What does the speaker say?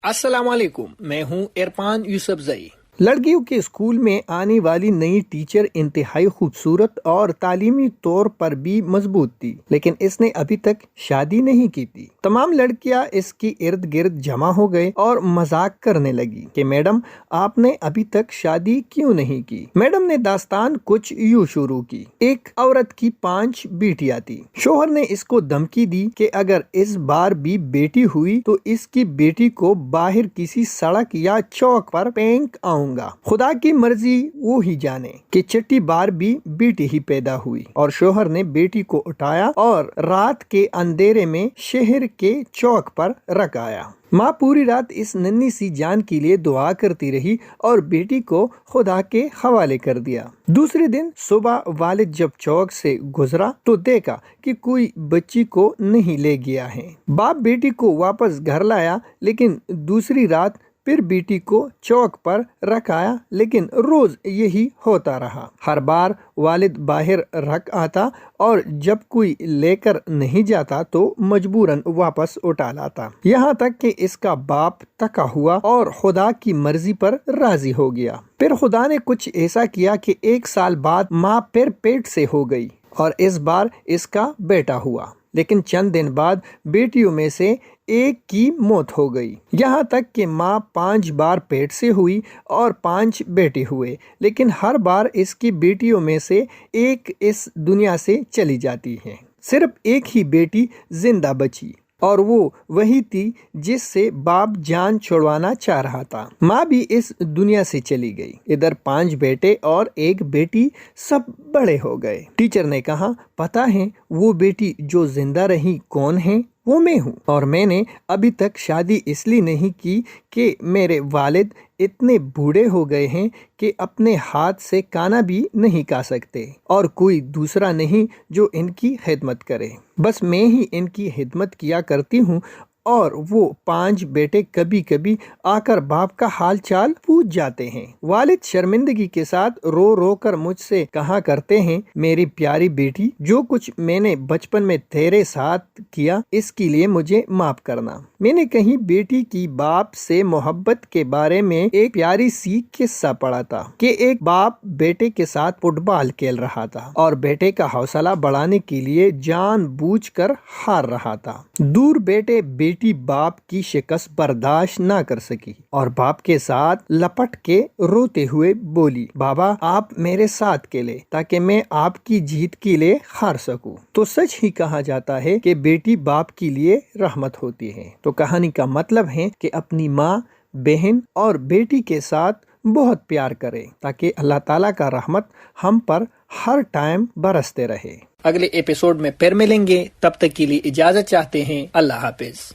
السلام علیکم، میں ہوں عرفان یوسف زئی۔ لڑکیوں کے اسکول میں آنے والی نئی ٹیچر انتہائی خوبصورت اور تعلیمی طور پر بھی مضبوط تھی، لیکن اس نے ابھی تک شادی نہیں کی تھی۔ تمام لڑکیاں اس کی ارد گرد جمع ہو گئے اور مذاق کرنے لگی کہ میڈم، آپ نے ابھی تک شادی کیوں نہیں کی؟ میڈم نے داستان کچھ یوں شروع کی۔ ایک عورت کی 5 بیٹیاں تھی۔ شوہر نے اس کو دھمکی دی کہ اگر اس بار بھی بیٹی ہوئی تو اس کی بیٹی کو باہر کسی سڑک یا چوک پر پھینک آؤں گا۔ خدا کی مرضی وہ ہی جانے کہ چھٹی بار بھی بیٹی ہی پیدا ہوئی، اور شوہر نے بیٹی کو اٹھایا اور رات کے اندھیرے میں شہر کے چوک پر رکھ آیا۔ ماں پوری رات اس ننھی سی جان کے لیے دعا کرتی رہی اور بیٹی کو خدا کے حوالے کر دیا۔ دوسرے دن صبح والد جب چوک سے گزرا تو دیکھا کہ کوئی بچی کو نہیں لے گیا ہے۔ باپ بیٹی کو واپس گھر لایا، لیکن دوسری رات پھر بیٹی کو چوک پر رکھایا، لیکن روز یہی ہوتا رہا۔ ہر بار والد باہر رکھ آتا اور جب کوئی لے کر نہیں جاتا تو مجبوراً واپس اٹھا لاتا، یہاں تک کہ اس کا باپ تکا ہوا اور خدا کی مرضی پر راضی ہو گیا۔ پھر خدا نے کچھ ایسا کیا کہ 1 سال بعد ماں پھر پیٹ سے ہو گئی اور اس بار اس کا بیٹا ہوا، لیکن چند دن بعد بیٹیوں میں سے ایک کی موت ہو گئی، یہاں تک کہ ماں 5 بار پیٹ سے ہوئی اور 5 بیٹے ہوئے، لیکن ہر بار اس کی بیٹیوں میں سے ایک اس دنیا سے چلی جاتی ہے۔ صرف ایک ہی بیٹی زندہ بچی، اور وہ وہی تھی جس سے باپ جان چھڑوانا چاہ رہا تھا۔ ماں بھی اس دنیا سے چلی گئی۔ ادھر 5 بیٹے اور 1 بیٹی، سب بڑے ہو گئے۔ ٹیچر نے کہا، پتہ ہے وہ بیٹی جو زندہ رہی کون ہے؟ وہ میں ہوں، اور میں نے ابھی تک شادی اس لیے نہیں کی کہ میرے والد اتنے بوڑھے ہو گئے ہیں کہ اپنے ہاتھ سے کھانا بھی نہیں کھا سکتے، اور کوئی دوسرا نہیں جو ان کی خدمت کرے، بس میں ہی ان کی خدمت کیا کرتی ہوں۔ اور وہ 5 بیٹے کبھی کبھی آ کر باپ کا حال چال پوچھ جاتے ہیں۔ والد شرمندگی کے ساتھ رو رو کر مجھ سے کہا کرتے ہیں، میری پیاری بیٹی، جو کچھ میں نے بچپن میں تیرے ساتھ کیا اس کے لیے مجھے معاف کرنا۔ میں نے کہیں بیٹی کی باپ سے محبت کے بارے میں ایک پیاری سی قصہ پڑھا تھا کہ ایک باپ بیٹے کے ساتھ فٹ بال کھیل رہا تھا اور بیٹے کا حوصلہ بڑھانے کے لیے جان بوجھ کر ہار رہا تھا۔ دور بیٹے بیٹی باپ کی شکست برداشت نہ کر سکی اور باپ کے ساتھ لپٹ کے روتے ہوئے بولی، بابا آپ میرے ساتھ کھیلے تاکہ میں آپ کی جیت کے لیے ہار سکوں۔ تو سچ ہی کہا جاتا ہے کہ بیٹی باپ کے لیے رحمت ہوتی ہے۔ تو کہانی کا مطلب ہے کہ اپنی ماں، بہن اور بیٹی کے ساتھ بہت پیار کرے تاکہ اللہ تعالیٰ کا رحمت ہم پر ہر ٹائم برستے رہے۔ اگلے ایپیسوڈ میں پھر ملیں گے، تب تک کے لیے اجازت چاہتے ہیں۔ اللہ حافظ۔